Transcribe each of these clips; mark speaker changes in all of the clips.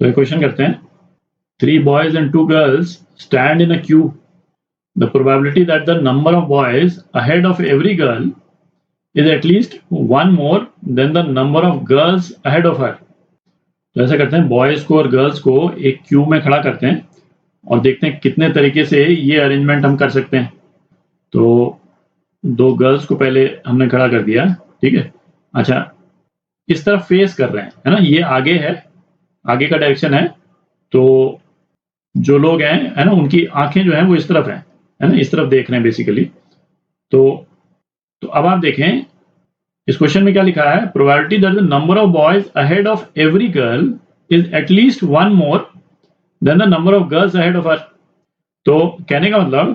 Speaker 1: तो एक क्वेश्चन करते हैं, 3 boys and 2 girls stand in a queue. The probability that the number of boys ahead of every girl is at least one more than the number of girls ahead of her. तो ऐसा करते हैं, boys को और girls को एक Q में खड़ा करते हैं और देखते हैं कितने तरीके से ये अरेंजमेंट हम कर सकते हैं। तो 2 गर्ल्स को पहले हमने खड़ा कर दिया, ठीक है। अच्छा, इस तरफ फेस कर रहे हैं, है ना, ये आगे है, आगे का डायरेक्शन है। तो जो लोग हैं, है ना, उनकी आंखें जो हैं वो इस तरफ है ना, इस तरफ देख रहे हैं बेसिकली। तो अब आप देखें इस क्वेश्चन में क्या लिखा है, probability that the number of boys ahead of every girl is at least one more than the number of girls ahead of her. तो कहने का मतलब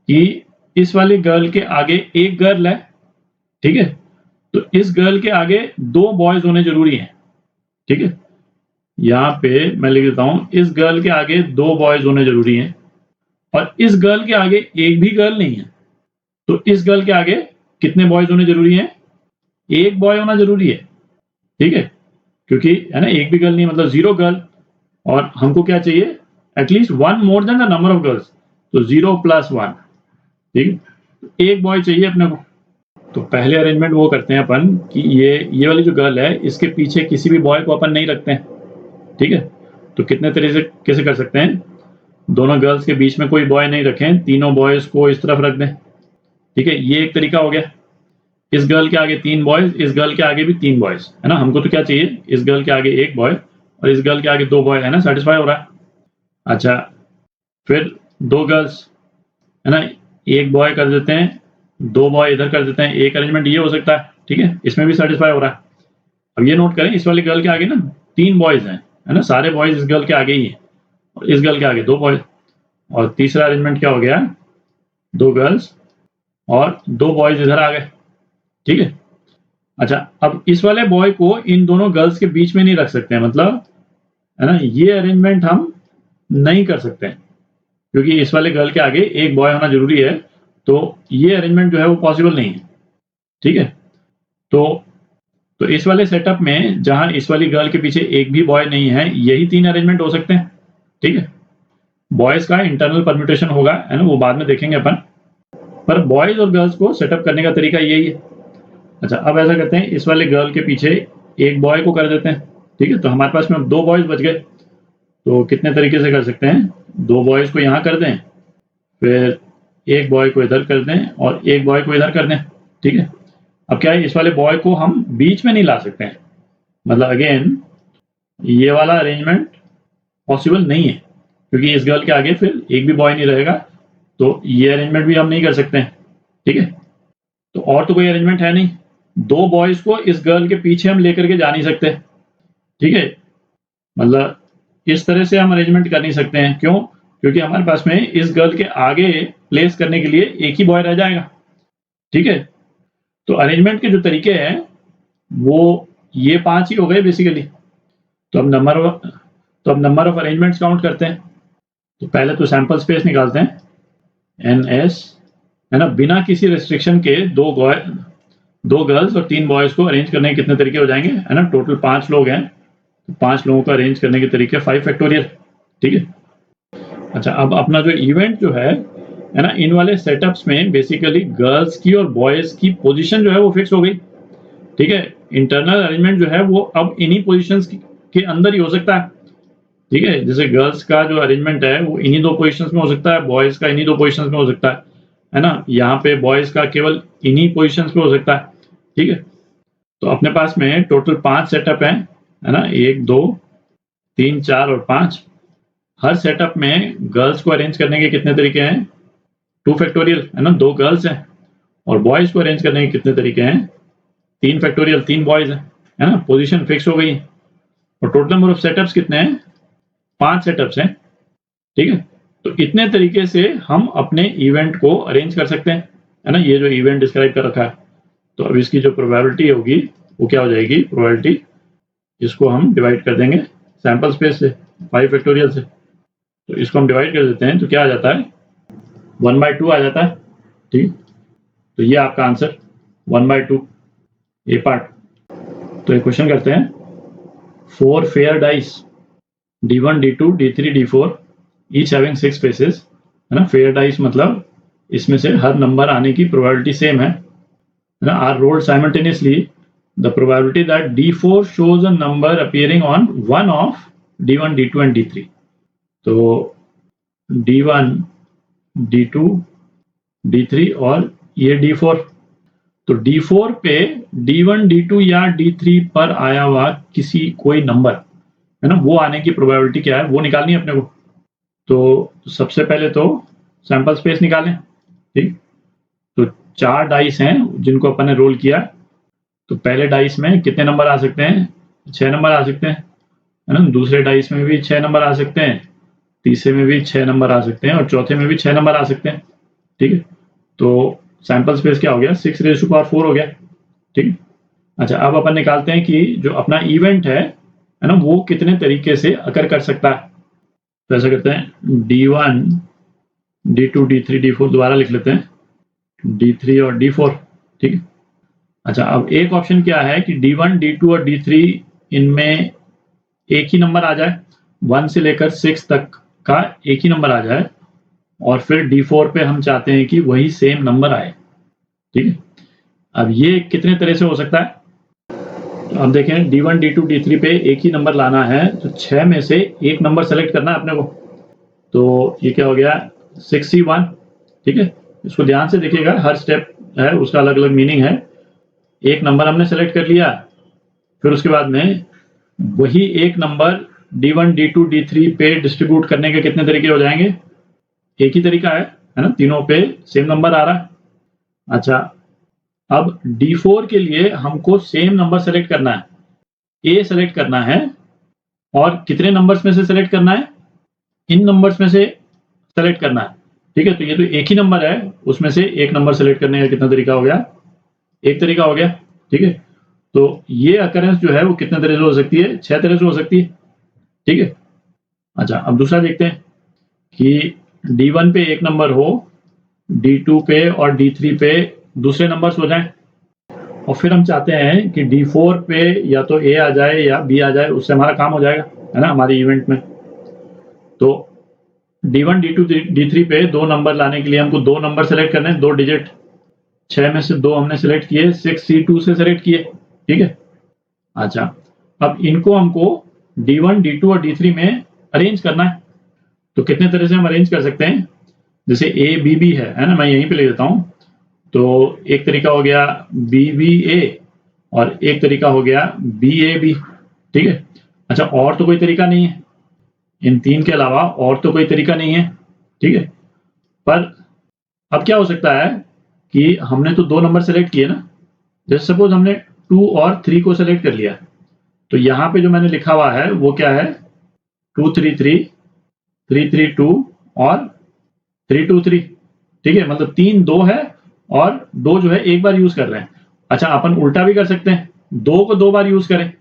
Speaker 1: कि इस वाली गर्ल के आगे एक गर्ल है, ठीक है, तो इस गर्ल के आगे 2 बॉयज होने जरूरी हैं, ठीक है। यहाँ पे मैं लिख देता हूं, इस गर्ल के आगे 2 बॉयज होने जरूरी हैं और इस गर्ल के आगे एक भी गर्ल नहीं है। तो इस गर्ल के आगे कितने बॉयज होने जरूरी हैं? एक बॉय होना जरूरी है, ठीक है, क्योंकि है ना एक भी गर्ल नहीं, मतलब 0 गर्ल, और हमको क्या चाहिए, at least 1 more than the number of girls, तो 0 + 1, ठीक है, एक बॉय चाहिए अपने को। तो पहले अरेंजमेंट वो करते हैं अपन कि ये वाली जो गर्ल है इसके पीछे किसी भी बॉय को अपन नहीं रखते हैं, ठीक है। तो कितने तरीके से कैसे कर सकते हैं, दोनों गर्ल्स के बीच में कोई बॉय नहीं रखें, तीनों बॉयज को इस तरफ रख दें, ठीक है, ये एक तरीका हो गया। इस गर्ल के आगे 3 बॉयज, इस गर्ल के आगे भी 3 बॉयज, है ना। हमको तो क्या चाहिए, इस गर्ल के आगे एक बॉय और इस गर्ल के आगे 2 बॉय, है ना, सेटिस्फाई हो रहा है। अच्छा, फिर 2 गर्ल्स, है ना, एक बॉय कर देते हैं, 2 बॉय इधर कर देते हैं, एक अरेंजमेंट ये हो सकता है, ठीक है, इसमें भी सेटिस्फाई हो रहा है। अब ये नोट करें, इस वाली गर्ल के आगे ना 3 बॉयज हैं, है ना, सारे बॉयज इस गर्ल के आगे ही हैं और इस गर्ल के आगे 2 बॉयज। और तीसरा अरेंजमेंट क्या हो गया, 2 गर्ल्स और 2 बॉयज इधर आ गए, ठीक है। अच्छा, अब इस वाले बॉय को इन दोनों गर्ल्स के बीच में नहीं रख सकते हैं, मतलब है ना, ये अरेंजमेंट हम नहीं कर सकते हैं क्योंकि इस वाले गर्ल के आगे एक बॉय होना जरूरी है। तो ये अरेंजमेंट जो है वो पॉसिबल नहीं है, ठीक है। तो इस वाले सेटअप में जहां इस वाली गर्ल के पीछे एक भी बॉय नहीं है, यही 3 अरेंजमेंट हो सकते हैं, ठीक है। बॉयज का इंटरनल परम्यूटेशन होगा, है ना, वो बाद में देखेंगे अपन, पर बॉयज और गर्ल्स को सेटअप करने का तरीका यही है। अच्छा, अब ऐसा करते हैं, इस वाले गर्ल के पीछे एक बॉय को कर देते हैं, ठीक है। तो हमारे पास में 2 बॉयज बच गए। तो कितने तरीके से कर सकते हैं, 2 बॉयज को यहाँ कर दें, फिर एक बॉय को इधर कर दें और एक बॉय को इधर कर दें, ठीक है। अब क्या है, इस वाले बॉय को हम बीच में नहीं ला सकते हैं, मतलब अगेन ये वाला अरेंजमेंट पॉसिबल नहीं है क्योंकि इस गर्ल के आगे फिर एक भी बॉय नहीं रहेगा, तो ये अरेंजमेंट भी हम नहीं कर सकते हैं, ठीक है। तो और तो कोई अरेंजमेंट है नहीं, 2 बॉयज को इस गर्ल के पीछे हम लेकर के जा नहीं सकते, ठीक है, मतलब इस तरह से हम अरेंजमेंट कर नहीं सकते हैं। क्यों? क्योंकि हमारे पास में इस गर्ल के आगे प्लेस करने के लिए एक ही बॉय रह जाएगा, ठीक है। तो अरेंजमेंट के जो तरीके हैं वो ये 5 ही हो गए बेसिकली। तो अब नंबर ऑफ अरेंजमेंट्स काउंट करते हैं। तो पहले तो सैंपल स्पेस निकालते हैं, NS, है ना, बिना किसी रेस्ट्रिक्शन के 2 गर्ल्स और 3 बॉयज को अरेंज करने के कितने तरीके हो जाएंगे, है ना। टोटल 5 लोग हैं, तो 5 लोगों को अरेंज करने के तरीके 5 फैक्टोरियल, ठीक है। अच्छा, अब अपना जो इवेंट जो है ना, इन वाले सेटअप्स में बेसिकली गर्ल्स की और बॉयज की पोजीशन जो है वो फिक्स हो गई, ठीक है। इंटरनल अरेंजमेंट जो है वो अब इन्हीं पोजीशंस के अंदर ही हो सकता है, ठीक है। जैसे गर्ल्स का जो अरेंजमेंट है वो इन्हीं 2 पोजीशंस में हो सकता है, बॉयज का इन्हीं 2 पोजीशंस में हो सकता है ना। यहाँ पे बॉयज का केवल इन्हीं पोजीशंस में हो सकता है, ठीक है। तो अपने पास में टोटल 5 सेटअप हैं, है ना, 1 2 3 4 और 5। हर सेटअप में गर्ल्स को अरेंज करने के कितने तरीके हैं, 2 फैक्टोरियल, है ना, 2 गर्ल्स हैं, और बॉयज को अरेंज करने के कितने तरीके हैं, 3 फैक्टोरियल, 3 बॉयज हैं, है ना। पोजीशन फिक्स हो गई। और टोटल नंबर ऑफ सेटअप्स कितने हैं, 5 सेटअप्स हैं, ठीक है। तो इतने तरीके से हम अपने इवेंट को अरेंज कर सकते हैं, है ना। ये जो इवेंट डिस्क्राइब कर रखा है, तो अब इसकी जो प्रोबेबिलिटी होगी वो क्या हो जाएगी, प्रोबेबिलिटी, इसको हम डिवाइड कर देंगे सैंपल स्पेस से, 5 फैक्टोरियल से। तो इसको हम डिवाइड कर देते हैं, तो क्या आ जाता है, 1/2 आ जाता है, ठीक। तो ये आपका आंसर 1/2 ए पार्ट। तो एक क्वेश्चन करते हैं, 4 fair dice D1, D2, D3, D4 each having 6 faces, है ना. फेयर डाइस मतलब इसमें से हर नंबर आने की प्रोबेबिलिटी सेम है ना. Are rolled simultaneously, the probability that D4 shows a number appearing on one of D1, D2 and D3. तो D1, D2, D3 और ये D4. तो D4 पे D1, D2 या D3 पर आया हुआ कोई नंबर है ना, वो आने की प्रोबेबिलिटी क्या है वो निकालनी है अपने को. तो सबसे पहले तो सैंपल स्पेस निकालें. ठीक, तो 4 डाइस हैं जिनको अपन ने रोल किया. तो पहले डाइस में कितने नंबर आ सकते हैं? 6 नंबर आ सकते हैं, है ना. दूसरे डाइस में भी 6 नंबर आ सकते हैं, तीसरे में भी 6 नंबर आ सकते हैं और चौथे में भी 6 नंबर आ सकते हैं. ठीक है, तो सैंपल स्पेस क्या हो गया? 6⁴ हो गया. ठीक है. अच्छा, अब अपन निकालते हैं कि जो अपना इवेंट है ना, वो कितने तरीके से अकर कर सकता है. तो ऐसा करते हैं, D1, D2, D3, D4 दोबारा लिख लेते हैं, D3 और D4. ठीक है. अच्छा, अब एक ऑप्शन क्या है कि D1, D2 और D3 इनमें एक ही नंबर आ जाए, 1 से लेकर 6 तक का एक ही नंबर आ जाए, और फिर D4 पे हम चाहते हैं कि वही सेम नंबर आए. ठीक है. अब ये कितने तरह से हो सकता है? तो अब देखें, D1, D2, D3 पे एक ही नंबर लाना है, तो 6 में से एक नंबर सेलेक्ट करना है अपने को. तो ये क्या हो गया? 6C1. ठीक है, इसको ध्यान से देखिएगा, हर स्टेप है उसका अलग अलग मीनिंग है. एक नंबर हमने सेलेक्ट कर लिया, फिर उसके बाद में वही एक नंबर D1, D2, D3 पे डिस्ट्रीब्यूट करने के कितने तरीके हो जाएंगे? एक ही तरीका है ना, तीनों पे सेम नंबर आ रहा है. अच्छा, अब D4 के लिए हमको सेम नंबर सेलेक्ट करना है, A सेलेक्ट करना है, और कितने नंबर्स में से सेलेक्ट करना है? इन नंबर्स में से सेलेक्ट करना है. ठीक है, तो ये तो एक ही नंबर है, उसमें से एक नंबर सेलेक्ट करने का कितना तरीका हो गया? एक तरीका हो गया. ठीक है, तो ये अकरेंस जो है वो कितने तरह से हो सकती है? 6 तरह से हो सकती है. ठीक है. अच्छा, अब दूसरा देखते हैं कि D1 पे एक नंबर हो, D2 पे और D3 पे दूसरे नंबर्स हो जाएं, और फिर हम चाहते हैं कि D4 पे या तो A आ जाए या B आ जाए, उससे हमारा काम हो जाएगा, है ना, हमारे इवेंट में. तो D1, D2, D3 पे दो नंबर लाने के लिए हमको दो नंबर सेलेक्ट करने हैं, 2 डिजिट. 6 में से 2 हमने सेलेक्ट किए, 6C2 से सेलेक्ट किए. ठीक है. अच्छा, अब इनको हमको D1, D2 और D3 में अरेंज करना है. तो कितने तरह से हम अरेंज कर सकते हैं? जैसे ABB है ना, मैं यहीं पे ले देता हूँ. तो एक तरीका हो गया BBA और एक तरीका हो गया BAB. ठीक है. अच्छा, और तो कोई तरीका नहीं है, इन 3 के अलावा और तो कोई तरीका नहीं है. ठीक है. पर अब क्या हो सकता है कि हमने तो 2 नंबर सेलेक्ट किए ना, जैसे सपोज हमने 2 और 3 को सेलेक्ट कर लिया, तो यहाँ पे जो मैंने लिखा हुआ है वो क्या है? 233, 332 और 323. ठीक है, मतलब 3 2 है और 2 जो है एक बार यूज कर रहे हैं. अच्छा, अपन उल्टा भी कर सकते हैं, 2 को 2 बार यूज करें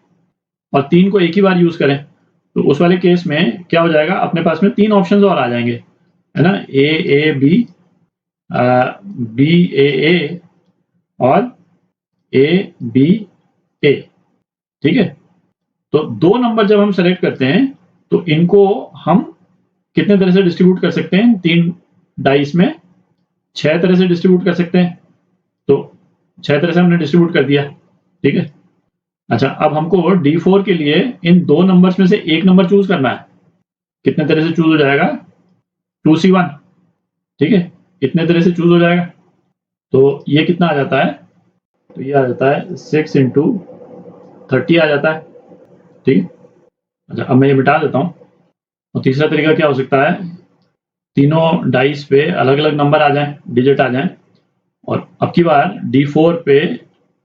Speaker 1: और 3 को एक ही बार यूज करें. तो उस वाले केस में क्या हो जाएगा? अपने पास में 3 ऑप्शंस और आ जाएंगे, है ना, AAB, BAA और ABA. ठीक है. तो 2 नंबर जब हम सेलेक्ट करते हैं तो इनको हम कितने तरह से डिस्ट्रीब्यूट कर सकते हैं? 3 डाइस में 6 तरह से डिस्ट्रीब्यूट कर सकते हैं. तो 6 तरह से हमने डिस्ट्रीब्यूट कर दिया. ठीक है. अच्छा, अब हमको D4 के लिए इन 2 नंबर्स में से एक नंबर चूज करना है. कितने तरह से चूज हो जाएगा? 2C1. ठीक है, इतने तरह से चूज हो जाएगा. तो ये कितना आ जाता है? तो ये आ जाता है 6 × 30 आ जाता है. ठीक है. अच्छा, अब मैं ये मिटा देता हूँ. और तीसरा तरीका क्या हो सकता है? तीनों डाइस पे अलग अलग नंबर आ जाएं, डिजिट आ जाएं, और अब की बार D4 पे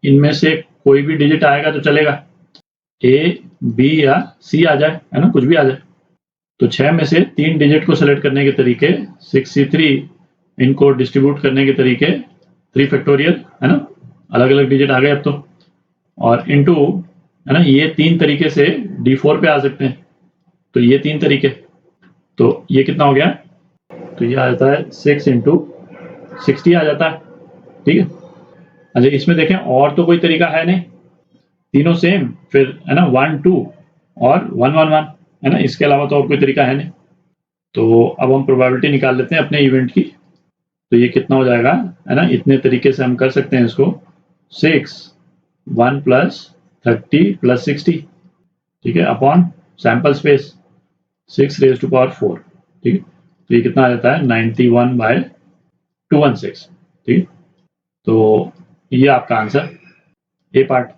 Speaker 1: इनमें से कोई भी डिजिट आएगा तो चलेगा, A, B या C आ जाए, है ना, कुछ भी आ जाए. तो 6 में से 3 डिजिट को सेलेक्ट करने के तरीके 6C3, इनको डिस्ट्रीब्यूट करने के तरीके 3 फैक्टोरियल, है ना, अलग अलग डिजिट आ गए अब तो, और इनटू, है ना, ये 3 तरीके से D4 पे आ सकते हैं. तो ये 3 तरीके, तो ये कितना हो गया? तो ये आ जाता है 6 × 60 आ जाता है. ठीक है. अच्छा, इसमें देखें और तो कोई तरीका है नहीं, तीनों सेम, फिर है ना 1 2 और 1 1 1. है ना, इसके अलावा तो और कोई तरीका है नहीं। तो अब हम प्रोबेबिलिटी निकाल लेते हैं अपने इवेंट की। तो ये कितना हो जाएगा, है ना, इतने तरीके से हम कर सकते हैं इसको, 6 1 + 30 + 60, ठीक है, अपॉन सैंपल स्पेस 6⁴, ठीक है। तो ये कितना आ जाता है, 91/216, ठीक है। तो ये आपका आंसर, ए पार्ट।